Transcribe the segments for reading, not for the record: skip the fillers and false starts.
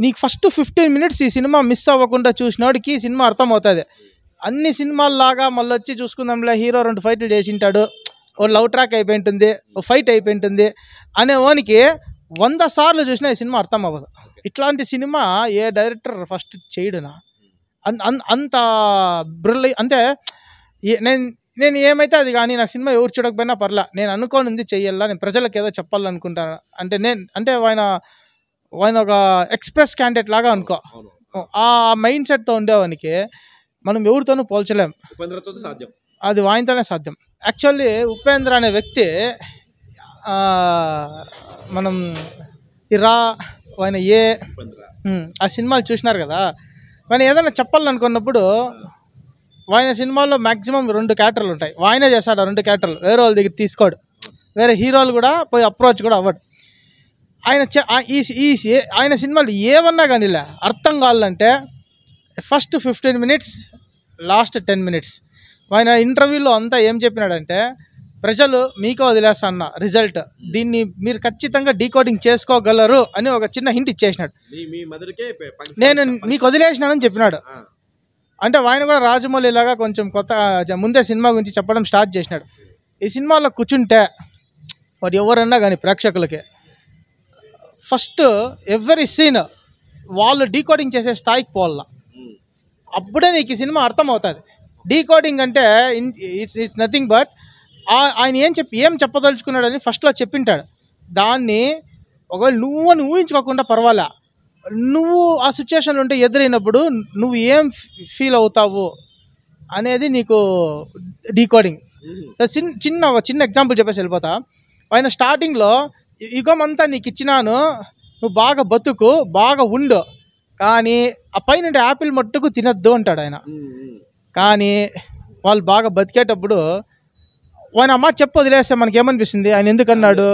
నీకు first 15 minutes ఈ cinema miss అవ్వకుండా చూసినోడికి ఈ సినిమా అర్థమవుతుంది. అన్ని సినిమాల్లాగా మళ్ళీ వచ్చి చూసుకుందాంలే హీరో 2 ఫైట్లు చేసింటాడు, ఓ లవ్ ట్రాక్ అయిపోయి ఉంటుంది, ఓ ఫైట్ అయిపోయి ఉంటుంది అనే వానికి 100 సార్లు చూసినా ఈ సినిమా అర్థం అవ్వదు. ఇట్లాంటి సినిమా ఏ డైరెక్టర్ ఫస్ట్ చేయడునా అంత అంటే నేను ఏమైతే అది కానీ నాకు సినిమా ఎవరు చూడకపోయినా పర్లా, నేను అనుకోని ఉంది చెయ్యాలా, నేను ప్రజలకు ఏదో చెప్పాలనుకుంటాను అంటే ఆయన ఒక ఎక్స్ప్రెస్ క్యాండిడేట్ లాగా అనుకో. ఆ మైండ్ సెట్తో ఉండేవానికి మనం ఎవరితోనూ పోల్చలేం, అది వాయితోనే సాధ్యం. యాక్చువల్లీ ఉపేంద్ర అనే వ్యక్తి మనం ఆయన ఆ సినిమాలు చూసినారు కదా, ఆయన ఏదైనా చెప్పాలనుకున్నప్పుడు ఆయన సినిమాల్లో మ్యాక్సిమం 2 క్యారెక్టర్లు ఉంటాయి, ఆయనే చేస్తాడు ఆ 2 క్యారెక్టర్లు, వేరే వాళ్ళ దగ్గర తీసుకోడు, వేరే హీరోలు కూడా పోయి అప్రోచ్ కూడా అవ్వడు. ఆయన సినిమాలు ఏమన్నా కానీ అర్థం కావాలంటే ఫస్ట్ 15 మినిట్స్ లాస్ట్ 10 మినిట్స్. ఆయన ఇంటర్వ్యూలో అంతా ఏం చెప్పినాడంటే, ప్రజలు మీకు వదిలేస్తా అన్న రిజల్ట్, దీన్ని మీరు ఖచ్చితంగా డీకోడింగ్ చేసుకోగలరు అని ఒక చిన్న హింట్ ఇచ్చేసినాడు. నేను మీకు వదిలేసినానని చెప్పినాడు. అంటే ఆయన కూడా రాజమౌళి లాగా కొంచెం కొత్త ముందే సినిమా గురించి చెప్పడం స్టార్ట్ చేసినాడు. ఈ సినిమాలో కూర్చుంటే వాడు ఎవరన్నా కానీ ప్రేక్షకులకి ఫస్ట్ ఎవరి సీన్ వాళ్ళు డీకోడింగ్ చేసే స్థాయికి పోవాల, అప్పుడే నీకు ఈ సినిమా అర్థమవుతుంది. డీకోడింగ్ అంటే ఇట్స్ నథింగ్ బట్ ఆయన ఏం చెప్పదలుచుకున్నాడని ఫస్ట్లో చెప్పింటాడు. దాన్ని ఒకవేళ నువ్వు ఊహించుకోకుండా పర్వాలే, నువ్వు ఆ సిచ్యువేషన్లో ఉంటే ఎదురైనప్పుడు నువ్వు ఏం ఫీల్ అవుతావు అనేది నీకు డీకోడింగ్. చిన్న ఎగ్జాంపుల్ చెప్పేసి వెళ్ళిపోతా. ఆయన స్టార్టింగ్లో యుగమంతా నీకు ఇచ్చినాను, నువ్వు బాగా బతుకు, బాగా ఉండు, కానీ ఆ పైన యాపిల్ మట్టుకు తినద్దు అంటాడు ఆయన. కానీ వాళ్ళు బాగా బతికేటప్పుడు ఆయన అమ్మ చెప్పు వదిలేస్తే మనకి ఏమనిపిస్తుంది, ఆయన ఎందుకు అన్నాడు,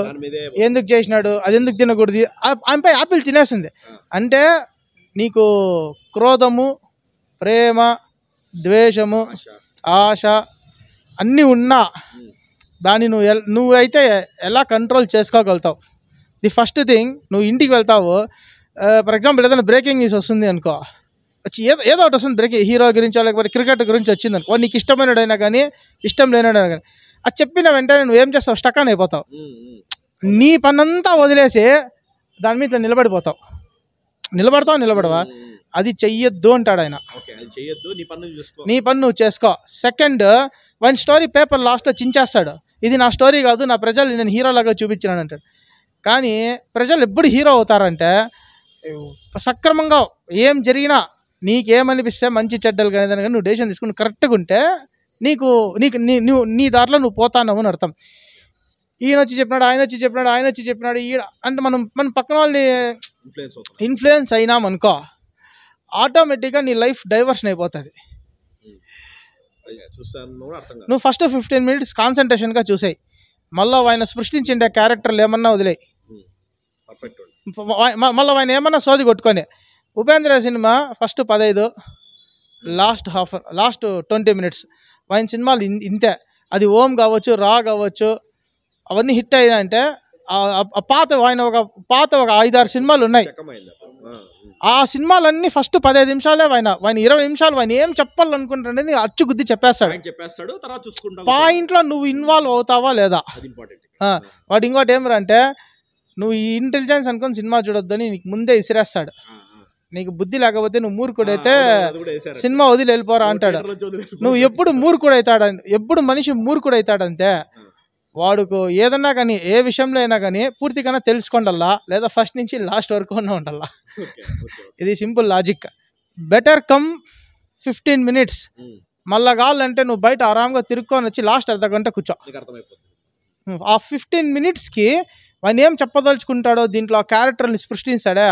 ఎందుకు చేసినాడు, అది ఎందుకు తినకూడదు, ఆయనపై యాపిల్ తినేసింది. అంటే నీకు క్రోధము, ప్రేమ, ద్వేషము, ఆశ అన్నీ ఉన్నా దాన్ని నువ్వైతే ఎలా కంట్రోల్ చేసుకోగలుగుతావు. ది ఫస్ట్ థింగ్, నువ్వు ఇంటికి వెళ్తావు, ఫర్ ఎగ్జాంపుల్ ఏదైనా బ్రేకింగ్ న్యూస్ వస్తుంది అనుకో, వచ్చి ఏదో ఒకటి వస్తుంది, బ్రేకింగ్ హీరో గురించో లేకపోతే క్రికెట్ గురించి వచ్చింది అనుకో, నీకు ఇష్టమైనడైనా కానీ ఇష్టం లేనడైనా కానీ అది చెప్పిన వెంటనే నువ్వేం చేస్తావు, స్టక్ అని అయిపోతావు. నీ పన్నంతా వదిలేసి దాని మీద నిలబడవా, అది చెయ్యొద్దు అంటాడు ఆయన. నీ పన్ను నువ్వు చేసుకో. సెకండ్, వన్ స్టోరీ పేపర్ లాస్ట్లో చించేస్తాడు, ఇది నా స్టోరీ కాదు, నా ప్రజలు నేను హీరోలాగా చూపించినాను అంటాడు. కానీ ప్రజలు ఎప్పుడు హీరో అవుతారంటే సక్రమంగా ఏం జరిగినా నీకేమనిపిస్తే మంచి చెడ్డలు కానీ దాని కానీ నువ్వు డెసిషన్ తీసుకుని కరెక్ట్గా ఉంటే నీకు నీ దారిలో నువ్వు పోతావు అని అర్థం. ఈయన వచ్చి చెప్పినాడు, ఆయన వచ్చి చెప్పినాడు అంటే మన పక్కన వాళ్ళని ఇన్ఫ్లుయెన్స్ అయినామనుకో, ఆటోమేటిక్గా నీ లైఫ్ డైవర్షన్ అయిపోతుంది. నువ్వు ఫస్ట్ 15 మినిట్స్ కాన్సన్ట్రేషన్గా చూసాయి, మళ్ళీ ఆయన సృష్టించిండే క్యారెక్టర్లు ఏమన్నా వదిలేయి, మళ్ళీ ఆయన ఏమన్నా సోది కొట్టుకొని. Upendra cinema first 15, last 20 minutes. ఆయన సినిమాలు ఇంతే. అది ఓం కావచ్చు, రా కావచ్చు, అవన్నీ హిట్ అయ్యాయంటే పాత ఒక 5-6 సినిమాలు ఉన్నాయి. ఆ సినిమాలన్నీ ఫస్ట్ 15 నిమిషాలే ఆయన 20 నిమిషాలు ఆయన ఏం చెప్పాలనుకుంటాడని అచ్చుగుద్ది చెప్పేస్తాడు. పాయింట్లో నువ్వు ఇన్వాల్వ్ అవుతావా లేదా. వాడు ఇంకోటి ఏమరా అంటే, నువ్వు ఈ ఇంటెలిజెన్స్ అనుకుని సినిమా చూడొద్దని నీకు ముందే ఇసిరేస్తాడు. నీకు బుద్ధి లేకపోతే నువ్వు మూర్ఖుడైతే సినిమా వదిలి వెళ్ళిపోరా అంటాడు. నువ్వు ఎప్పుడు మనిషి మూర్ఖుడైతాడంతే వాడుకు ఏదన్నా కానీ ఏ విషయంలో అయినా కానీ పూర్తిగా తెలుసుకోండల్లా, లేదా ఫస్ట్ నుంచి లాస్ట్ వరకు ఉండాలా. ఇది simple logic. Better come 15 minutes, మళ్ళా కావాలంటే నువ్వు బయట ఆరాంగా తిరుక్కొని వచ్చి లాస్ట్ అర్ధ గంట కూర్చో. ఆ 15 మినిట్స్కి ఆయన ఏం చెప్పదలుచుకుంటాడో దీంట్లో ఆ క్యారెక్టర్ని సృష్టిస్తాడే,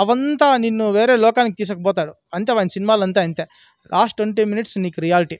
అవంతా నిన్ను వేరే లోకానికి తీసుకుపోతాడు. అంతే ఆయన సినిమాలు అంతా అంతే. లాస్ట్ 20 మినిట్స్ నీకు రియాలిటీ.